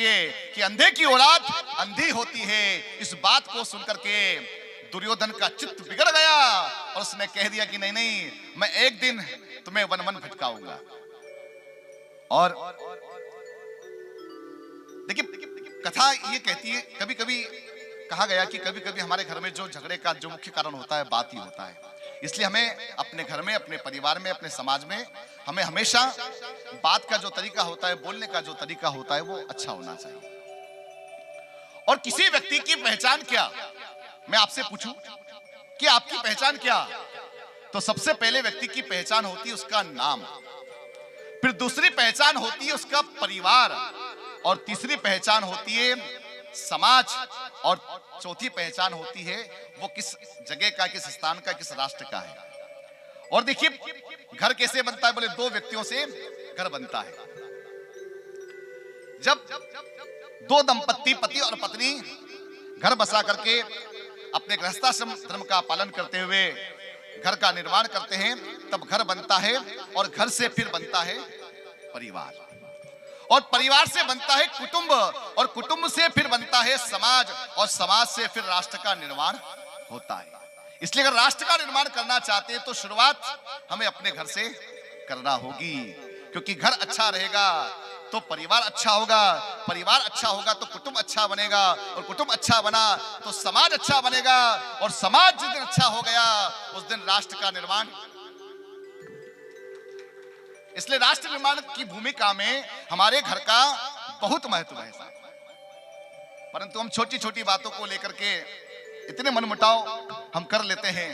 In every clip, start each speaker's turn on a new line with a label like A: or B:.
A: कि अंधे की औलाद अंधी होती है। इस बात को सुनकर के दुर्योधन का चित्त बिगड़ गया और उसने कह दिया कि नहीं नहीं, मैं एक दिन तुम्हें वन वन भटकाऊंगा। और देखिए कथा ये कहती है, कभी कभी कहा गया कि कभी कभी हमारे घर में जो झगड़े का जो मुख्य कारण होता है बात ही होता है। इसलिए हमें अपने घर में, अपने परिवार में, अपने समाज में हमें हमेशा बात का जो तरीका होता है, बोलने का जो तरीका होता है वो अच्छा होना चाहिए। और किसी व्यक्ति की पहचान क्या, मैं आपसे पूछूं कि आपकी पहचान क्या, तो सबसे पहले व्यक्ति की पहचान होती है उसका नाम, फिर दूसरी पहचान होती है उसका परिवार, और तीसरी पहचान होती है समाज, और चौथी पहचान होती है वो किस जगह का, किस स्थान का, किस राष्ट्र का है। और देखिए घर कैसे बनता है, बोले दो व्यक्तियों से घर बनता है। जब दो दंपत्ति पति और पत्नी घर बसा करके अपने गृहस्थाश्रम धर्म का पालन करते हुए घर का निर्माण करते हैं, तब घर बनता है, और घर से फिर बनता है परिवार, और परिवार से बनता है कुटुंब, और कुटुंब से फिर बनता है समाज, और समाज से फिर राष्ट्र का निर्माण होता है। इसलिए अगर राष्ट्र का निर्माण करना चाहते हैं तो शुरुआत हमें अपने घर से करना होगी, क्योंकि घर अच्छा रहेगा तो परिवार अच्छा होगा, परिवार अच्छा होगा तो कुटुंब अच्छा बनेगा, और कुटुंब अच्छा बना तो समाज अच्छा बनेगा, और समाज जिस दिन अच्छा हो गया उस दिन राष्ट्र का निर्माण। इसलिए राष्ट्र निर्माण की भूमिका में हमारे घर का बहुत महत्व है साहब। परंतु हम छोटी छोटी बातों को लेकर के इतने मनमुटाव हम कर लेते हैं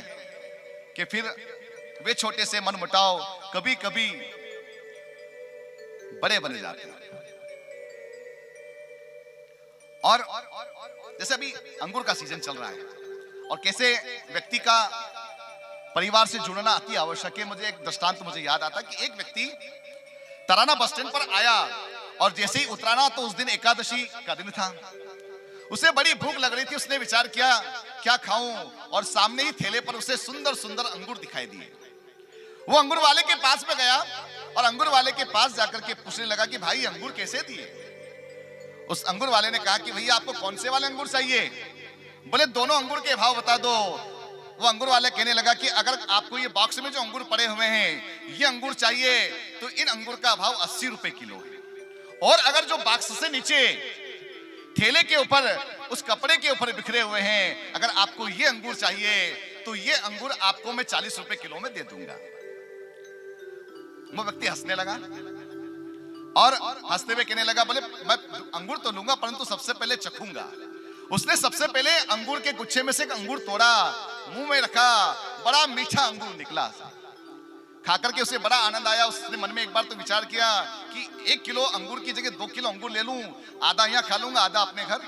A: कि फिर वे छोटे से मनमुटाव कभी कभी बड़े बन जाते हैं। और जैसे अभी अंगूर का सीजन चल रहा है, और कैसे व्यक्ति का परिवार से जुड़ना अति आवश्यक है। मुझे एक दृष्टांत मुझे याद आता कि एक व्यक्ति तराना बस स्टैंड पर आया, और जैसे ही उतराना तो उस दिन एकादशी का दिन था, उसे बड़ी भूख लग रही थी। उसने विचार किया क्या खाऊं, और सामने ही ठेले पर उसे सुंदर सुंदर अंगूर दिखाई दिए। वो अंगूर वाले के पास में गया, और अंगूर वाले के पास जाकर के पूछने लगा कि भाई अंगूर कैसे दिए। उस अंगूर वाले ने कहा कि भैया आपको कौन से वाले अंगूर चाहिए। बोले दोनों अंगूर के भाव बता दो। वो अंगूर वाले कहने लगा कि अगर आपको ये बॉक्स में जो अंगूर पड़े हुए हैं ये अंगूर चाहिए तो इन अंगूर का भाव 80 रुपए किलो है, और अगर जो बॉक्स से नीचे ठेले के ऊपर उस कपड़े के ऊपर बिखरे हुए हैं, अगर आपको ये अंगूर चाहिए तो ये अंगूर आपको मैं 40 रुपए किलो में दे दूंगा। वो व्यक्ति हंसने लगा, और हंसते हुए कहने लगा बोले मैं अंगूर तो लूंगा परंतु सबसे पहले चखूंगा। उसने सबसे पहले अंगूर के गुच्छे में से एक अंगूर तोड़ा, मुंह में रखा, बड़ा मीठा अंगूर निकला। खाकर के उसे बड़ा आनंद आया। उसने मन में एक बार तो विचार किया कि 1 किलो अंगूर की जगह 2 किलो अंगूर ले लूं, आधा यहाँ खा लूंगा आधा अपने घर।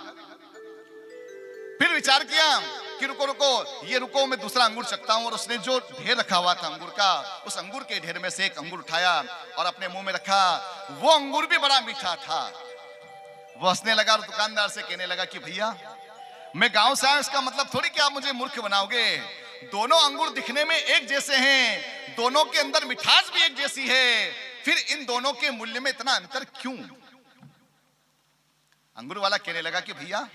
A: फिर विचार किया कि रुको रुको, ये रुको मैं दूसरा अंगूर चखता हूं। और उसने जो ढेर रखा हुआ था अंगूर का, उस अंगूर के ढेर में से एक अंगूर उठाया और अपने मुंह में रखा। वो अंगूर भी बड़ा मीठा था। वो हंसने लगा और दुकानदार से कहने लगा कि भैया मैं गांव से आया, इसका मतलब थोड़ी कि आप मुझे मूर्ख बनाओगे। दोनों अंगूर दिखने में एक जैसे हैं, दोनों के अंदर मिठास भी एक जैसी है, फिर इन दोनों के मूल्य में इतना अंतर क्यों। अंगूर वाला कहने लगा कि भैया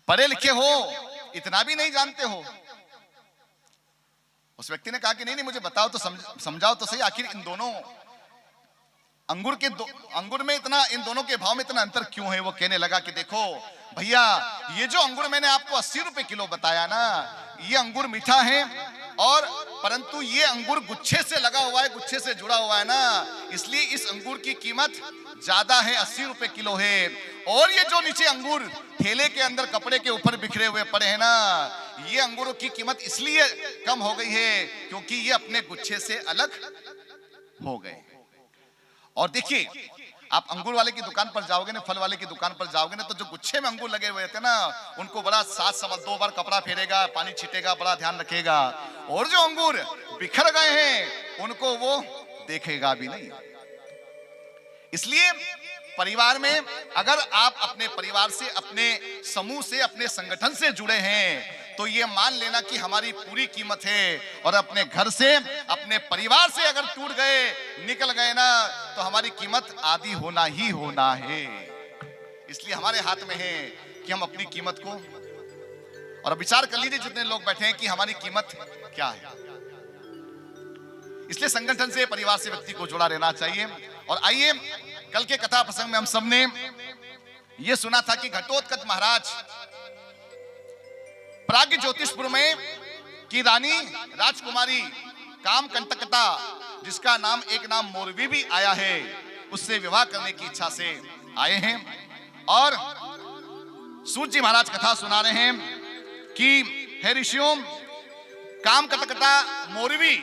A: पढ़े लिखे हो, इतना भी नहीं जानते हो। उस व्यक्ति ने कहा कि नहीं नहीं मुझे बताओ तो समझाओ तो सही, आखिर इन दोनों अंगूर में इतना, इन दोनों के भाव में इतना अंतर क्यों है। वो कहने लगा कि देखो भैया ये जो अंगूर मैंने आपको 80 रुपए किलो बताया ना, ये अंगूर मीठा है, और परंतु ये अंगूर गुच्छे से लगा हुआ है, गुच्छे से जुड़ा हुआ है ना, इसलिए इस अंगूर की कीमत ज्यादा है, 80 रुपए किलो है। और ये जो नीचे अंगूर ठेले के अंदर कपड़े के ऊपर बिखरे हुए पड़े हैं ना, ये अंगूरों की कीमत इसलिए कम हो गई है क्योंकि ये अपने गुच्छे से अलग हो गए। और देखिए आप अंगूर वाले की दुकान पर जाओगे ना, फल वाले की दुकान पर जाओगे ना, तो जो गुच्छे में अंगूर लगे हुए थे ना, उनको बड़ा साथ समझ 2 बार कपड़ा फेरेगा, पानी छीटेगा, बड़ा ध्यान रखेगा। और जो अंगूर बिखर गए हैं उनको वो देखेगा भी नहीं। इसलिए परिवार में अगर आप अपने परिवार से, अपने समूह से, अपने संगठन से जुड़े हैं तो ये मान लेना कि हमारी पूरी कीमत है। और अपने घर से, अपने परिवार से अगर टूट गए, निकल गए ना, तो हमारी कीमत आधी होना ही होना है। इसलिए हमारे हाथ में है कि हम अपनी कीमत को, और विचार कर लीजिए जितने लोग बैठे हैं कि हमारी कीमत क्या है। इसलिए संगठन से, परिवार से व्यक्ति को जुड़ा रहना चाहिए। और आइए, कल के कथा प्रसंग में हम सबने यह सुना था कि घटोत्कच महाराज प्राग ज्योतिषपुर में की रानी राजकुमारी कामकंटकता, जिसका नाम एक नाम मोरवी भी आया है, उससे विवाह करने की इच्छा से आए हैं। और सूत जी महाराज कथा सुना रहे हैं कि हे ऋषियों, कामकंटकता मोरवी